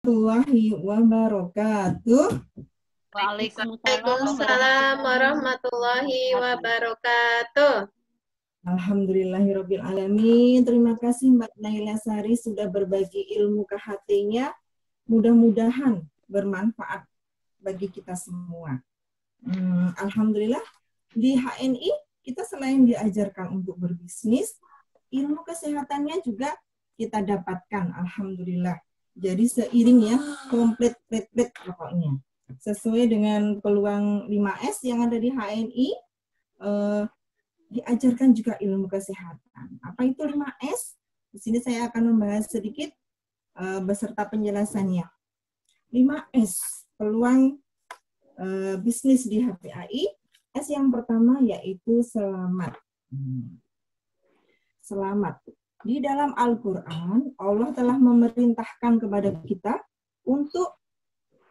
warahmatullahi wabarakatuh. Waalaikumsalam warahmatullahi wabarakatuh. Alhamdulillahirabbil alamin. Terima kasih Mbak Naila Sari sudah berbagi ilmu KHT-nya. Mudah-mudahan bermanfaat bagi kita semua. Alhamdulillah di HNI kita selain diajarkan untuk berbisnis, ilmu kesehatannya juga kita dapatkan. Alhamdulillah. Jadi seiring ya, komplit pokoknya. Sesuai dengan peluang 5S yang ada di HNI, diajarkan juga ilmu kesehatan. Apa itu 5S? Di sini saya akan membahas sedikit beserta penjelasannya. 5S, peluang bisnis di HPAI. S yang pertama yaitu selamat. Selamat. Di dalam Al-Quran, Allah telah memerintahkan kepada kita untuk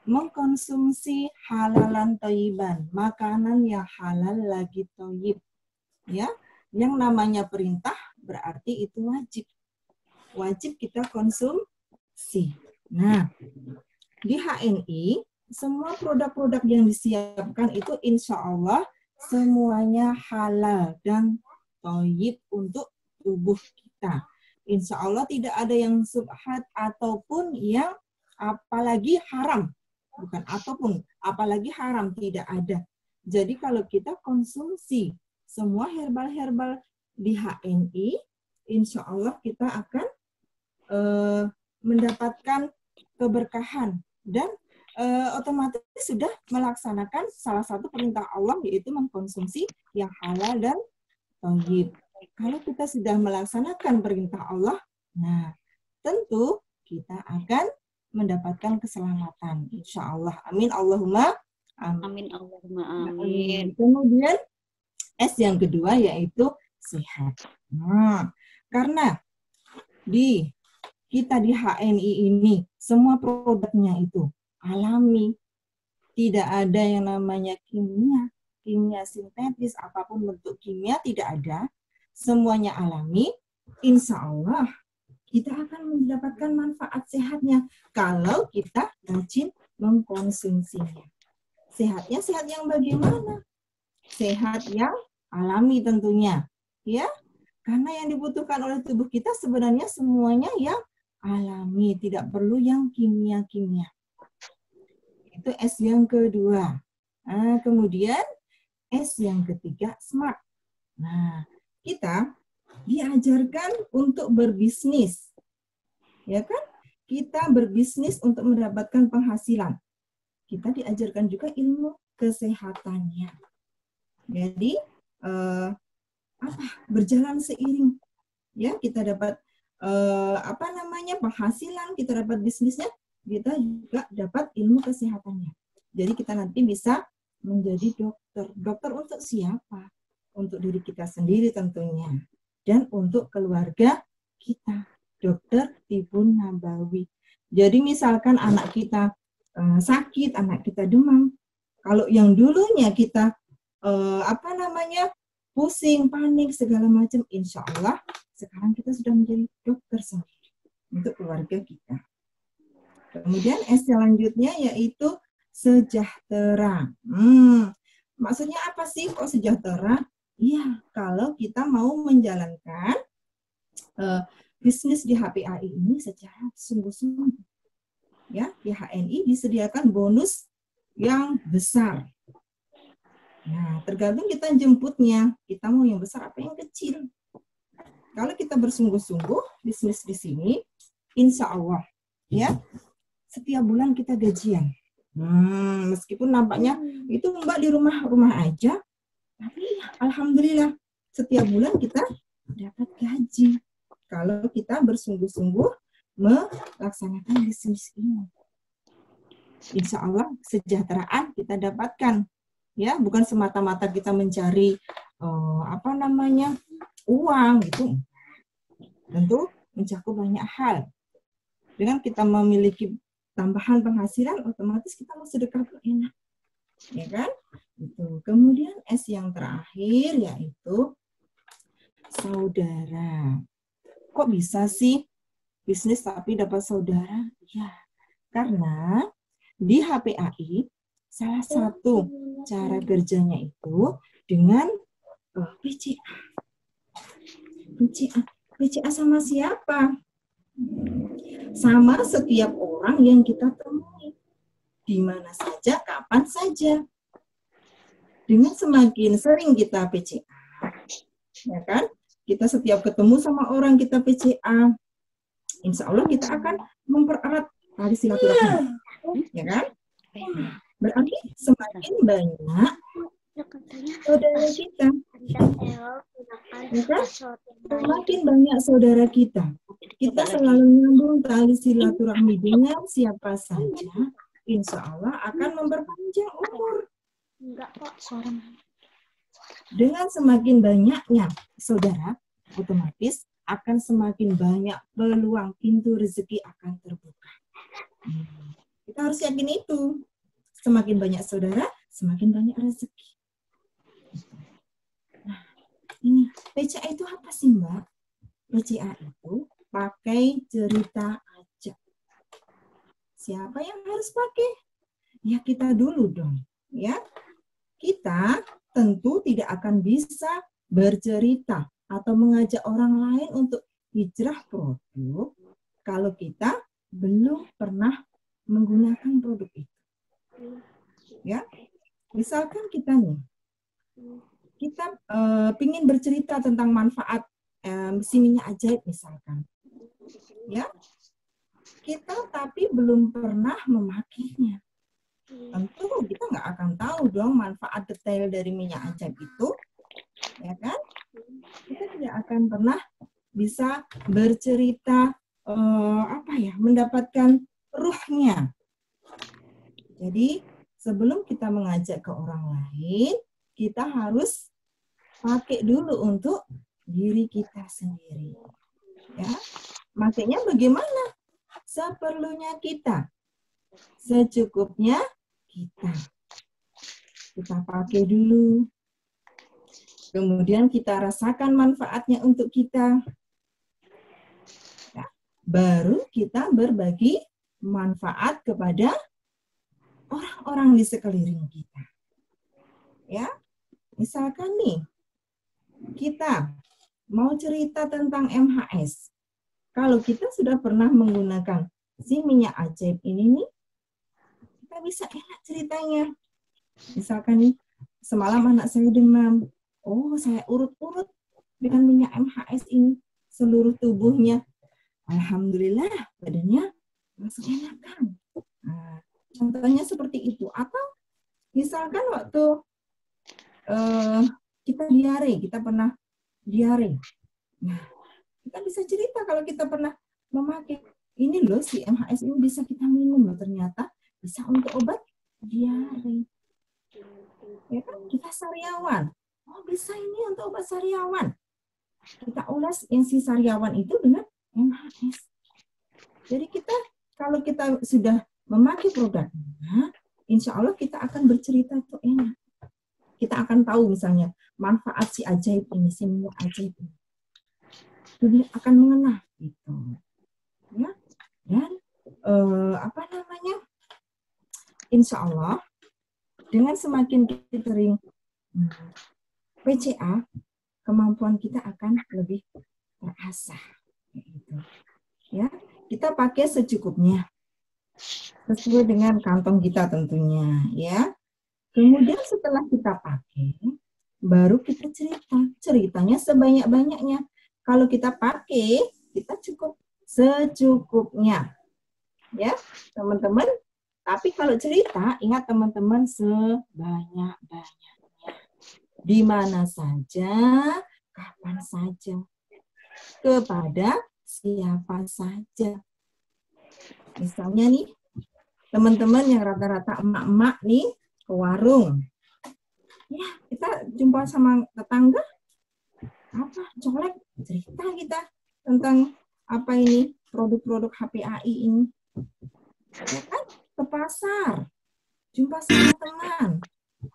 mengkonsumsi halalan thayyiban, makanan yang halal lagi thayyib. Ya, yang namanya perintah berarti itu wajib. Wajib kita konsumsi. Nah, di HNI semua produk-produk yang disiapkan itu insya Allah semuanya halal dan thayyib untuk tubuh kita. Insya Allah tidak ada yang subhat ataupun yang apalagi haram. Bukan ataupun, apalagi haram, tidak ada. Jadi kalau kita konsumsi semua herbal-herbal di HNI, insya Allah kita akan mendapatkan keberkahan dan otomatis sudah melaksanakan salah satu perintah Allah, yaitu mengkonsumsi yang halal dan thayyib. Kalau kita sudah melaksanakan perintah Allah, nah tentu kita akan mendapatkan keselamatan, insya Allah. Amin Allahumma amin. Allahumma amin. Kemudian S yang kedua yaitu sehat. Nah, karena kita di HNI ini semua produknya itu alami, tidak ada yang namanya kimia sintetis, apapun bentuk kimia tidak ada, semuanya alami. Insya Allah kita akan mendapatkan manfaat sehatnya kalau kita rajin mengkonsumsinya. Sehatnya sehat yang bagaimana? Sehat yang alami tentunya, ya. Karena yang dibutuhkan oleh tubuh kita sebenarnya semuanya yang alami, tidak perlu yang kimia-kimia. Itu S yang kedua. Nah, kemudian S yang ketiga, smart. Nah, kita diajarkan untuk berbisnis. Ya kan? Kita berbisnis untuk mendapatkan penghasilan. Kita diajarkan juga ilmu kesehatannya. Jadi berjalan seiring, ya, kita dapat penghasilan, kita dapat bisnisnya, kita juga dapat ilmu kesehatannya. Jadi kita nanti bisa menjadi dokter. Dokter untuk siapa? Untuk diri kita sendiri tentunya, dan untuk keluarga kita. Dokter Tibun Nabawi. Jadi misalkan anak kita sakit, anak kita demam, kalau yang dulunya kita pusing, panik, segala macam, insya Allah sekarang kita sudah menjadi dokter sendiri untuk keluarga kita. Kemudian S selanjutnya yaitu sejahtera. Maksudnya apa sih kok sejahtera? Iya, kalau kita mau menjalankan bisnis di HPAI ini secara sungguh-sungguh. Ya, di HNI disediakan bonus yang besar. Nah, tergantung kita jemputnya. Kita mau yang besar apa yang kecil. Kalau kita bersungguh-sungguh bisnis di sini, insya Allah, ya, setiap bulan kita gajian. Meskipun nampaknya itu Mbak di rumah aja, tapi alhamdulillah setiap bulan kita dapat gaji. Kalau kita bersungguh-sungguh melaksanakan bisnis ini, insya Allah kesejahteraan kita dapatkan. Ya, bukan semata-mata kita mencari uang gitu. Tentu mencakup banyak hal. Dengan kita memiliki tambahan penghasilan, otomatis kita mau sedekah tuh enak, ya kan? Itu. Kemudian S yang terakhir yaitu saudara. Kok bisa sih bisnis tapi dapat saudara? Ya, Karena di HPAI salah satu cara kerjanya itu dengan PCA. PCA sama siapa? Sama setiap orang yang kita temui. Di mana saja, kapan saja. Dengan semakin sering kita PCA, ya kan? Kita setiap ketemu sama orang kita PCA, insya Allah kita akan mempererat tali silaturahmi, ya kan? Berarti semakin banyak saudara kita, ya kan? Semakin banyak saudara kita selalu nyambung tali silaturahmi dengan siapa saja, insya Allah akan memperpanjang umur. Dengan semakin banyaknya saudara, otomatis akan semakin banyak peluang pintu rezeki akan terbuka. Kita harus yakin itu. Semakin banyak saudara, semakin banyak rezeki. Nah, ini PCA itu apa sih, Mbak? PCA itu pakai cerita aja. Siapa yang harus pakai? Ya kita dulu dong, ya. Kita tentu tidak akan bisa bercerita atau mengajak orang lain untuk hijrah produk kalau kita belum pernah menggunakan produk itu. Ya, misalkan kita ingin bercerita tentang manfaat si minyak ajaib misalkan, ya, kita tapi belum pernah memakainya. Tentu kita nggak akan tahu dong manfaat detail dari minyak ajaib itu, ya kan? Kita tidak akan pernah bisa bercerita mendapatkan ruhnya. Jadi sebelum kita mengajak ke orang lain, kita harus pakai dulu untuk diri kita sendiri. Ya, makanya bagaimana? Seperlunya kita, secukupnya kita pakai dulu. Kemudian kita rasakan manfaatnya untuk kita. Ya, baru kita berbagi manfaat kepada orang-orang di sekeliling kita. Ya, misalkan nih, kita mau cerita tentang MHS. Kalau kita sudah pernah menggunakan si minyak ajaib ini nih, kita bisa enak ceritanya. Misalkan nih, semalam anak saya demam. Oh, saya urut-urut dengan minyak MHS ini. Seluruh tubuhnya. Alhamdulillah, badannya langsung enakan. Nah, contohnya seperti itu. Atau misalkan waktu kita diare, kita pernah diare. Nah, kita bisa cerita kalau kita pernah memakai. Ini loh, si MHS ini bisa kita minum loh, ternyata bisa untuk obat diare. Ya kan? Kita sariawan. Oh, bisa ini untuk obat sariawan. Kita ulas yang si sariawan itu dengan MHS. Jadi kalau kita sudah memakai produknya, insya Allah kita akan bercerita itu enak. Kita akan tahu misalnya manfaat si ajaib ini, si minyak ajaib ini. Dunia akan mengenal gitu. Ya. Dan insya Allah dengan semakin kita sering PCA, kemampuan kita akan lebih terasah. Gitu. Ya, kita pakai secukupnya, sesuai dengan kantong kita tentunya. Ya, kemudian setelah kita pakai, baru kita ceritanya sebanyak-banyaknya. Kalau kita pakai, kita cukup secukupnya. Ya, teman-teman. Tapi kalau cerita, ingat teman-teman sebanyak-banyaknya. Di mana saja, kapan saja. Kepada siapa saja. Misalnya nih, teman-teman yang rata-rata emak-emak nih ke warung. Ya, kita jumpa sama tetangga. Colek, cerita kita tentang apa ini, produk-produk HPAI ini. Ya kan? Ke pasar, jumpa sama teman,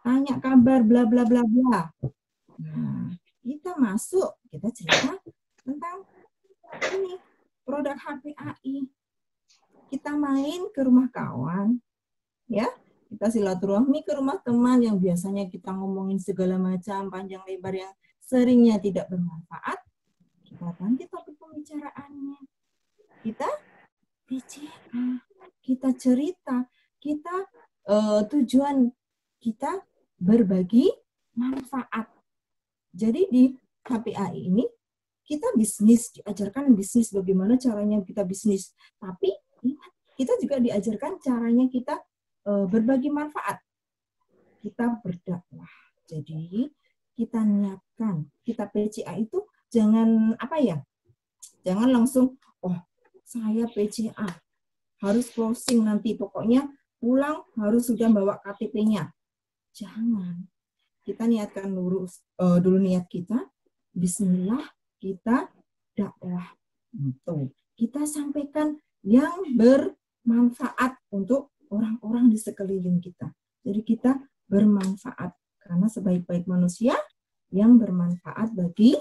tanya kabar, bla bla bla bla. Nah, kita masuk, kita cerita tentang ini produk HPAI. kita main ke rumah kawan, ya, kita silaturahmi ke rumah teman yang biasanya kita ngomongin segala macam panjang lebar yang seringnya tidak bermanfaat, kita ganti topik pembicaraannya. Kita PCA, kita cerita, kita tujuan kita berbagi manfaat. Jadi di KPAI ini kita bisnis, diajarkan bisnis, bagaimana caranya kita bisnis. Tapi ingat, kita juga diajarkan caranya kita berbagi manfaat. Kita berdakwah. Jadi kita niatkan, kita PCA itu jangan jangan langsung, oh saya PCA harus closing nanti, pokoknya pulang harus sudah bawa KTP-nya. Jangan. Kita niatkan dulu niat kita, bismillah, kita dakwah. Kita sampaikan yang bermanfaat untuk orang-orang di sekeliling kita. Jadi kita bermanfaat, karena sebaik-baik manusia yang bermanfaat bagi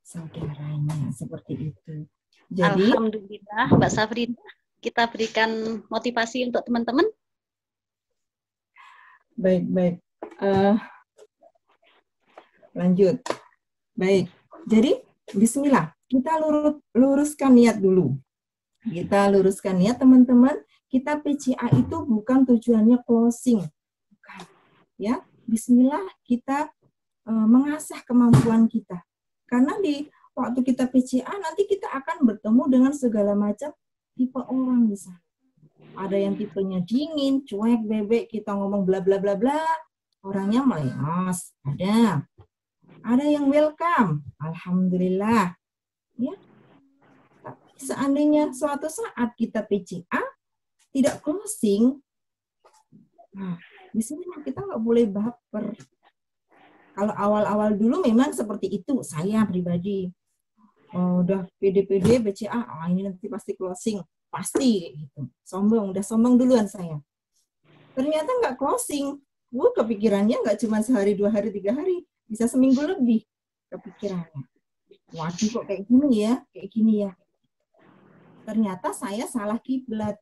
saudaranya, seperti itu. Jadi, alhamdulillah, Mbak Safrida, kita berikan motivasi untuk teman-teman. Baik. Lanjut. Baik. Jadi, bismillah. Kita luruskan niat dulu. Kita luruskan niat, teman-teman. Kita PCA itu bukan tujuannya closing. Bukan. Ya, bismillah kita mengasah kemampuan kita. Karena di waktu kita PCA nanti kita akan bertemu dengan segala macam tipe orang di sana. Ada yang tipenya dingin, cuek, bebek, kita ngomong bla bla bla bla, orangnya melengos. Ada yang welcome, alhamdulillah. Ya. Tapi seandainya suatu saat kita PCA tidak closing, nah, di sini kita nggak boleh baper. Kalau awal-awal dulu memang seperti itu, saya pribadi. Udah pede-pede BCA, ini nanti pasti closing, pasti gitu. Udah sombong duluan saya. Ternyata nggak closing, kepikirannya nggak cuma sehari, 2 hari, 3 hari, bisa seminggu lebih kepikirannya. Waduh kok kayak gini ya. Ternyata saya salah kiblat.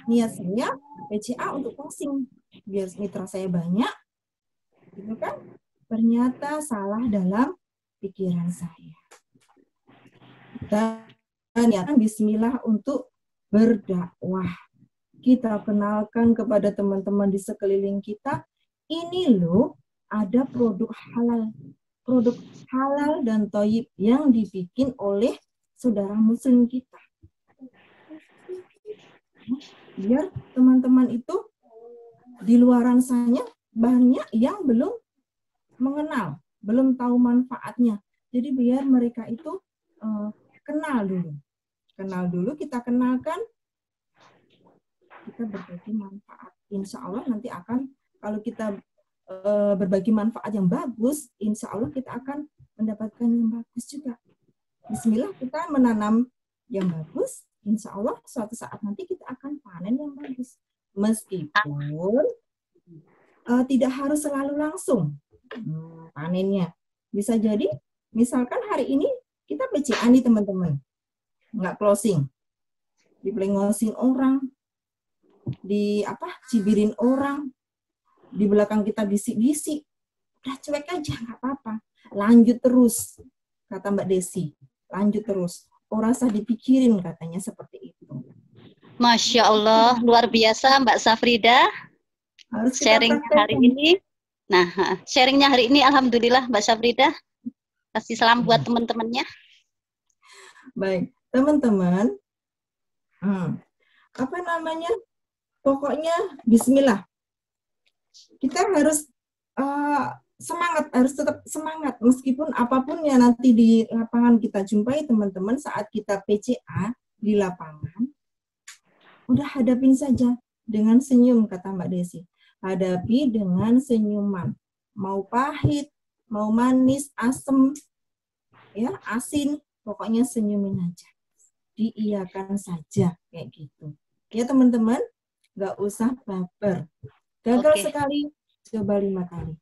Niat saya BCA untuk closing, biar mitra saya banyak, gitu kan? Ternyata salah dalam pikiran saya. Kita niatkan bismillah untuk berdakwah. Kita kenalkan kepada teman-teman di sekeliling kita, ini loh ada produk halal dan thayyib yang dibikin oleh saudara muslim kita. Biar teman-teman itu di luaran sana banyak yang belum mengenal, belum tahu manfaatnya. Jadi biar mereka itu kenal dulu, kita kenalkan, kita berbagi manfaat. Insya Allah nanti akan, kalau kita berbagi manfaat yang bagus, insya Allah kita akan mendapatkan yang bagus juga. Bismillah, kita menanam yang bagus, insya Allah suatu saat nanti kita akan panen yang bagus. Meskipun tidak harus selalu langsung panennya. Bisa jadi, misalkan hari ini kita PCA nih teman-teman, nggak closing, diplengosin orang, cibirin orang, di belakang kita bisik-bisik, udah cuek aja, nggak apa-apa, lanjut terus, kata Mbak Desi, lanjut terus, orang usah dipikirin, katanya seperti itu. Masya Allah, luar biasa Mbak Safrida, sharingnya hari ini. Nah, sharingnya hari ini alhamdulillah Mbak Safrida. Kasih salam buat teman-temannya. Baik, teman-teman, pokoknya bismillah. Kita harus harus tetap semangat, meskipun apapun yang nanti di lapangan kita jumpai teman-teman saat kita PCA di lapangan, udah hadapin saja dengan senyum, kata Mbak Desi. Hadapi dengan senyuman. Mau pahit, mau manis, asem, ya, asin, pokoknya senyumin aja. Diiyakan saja, kayak gitu. Ya teman-teman, nggak usah baper. Gagal sekali, coba 5 kali.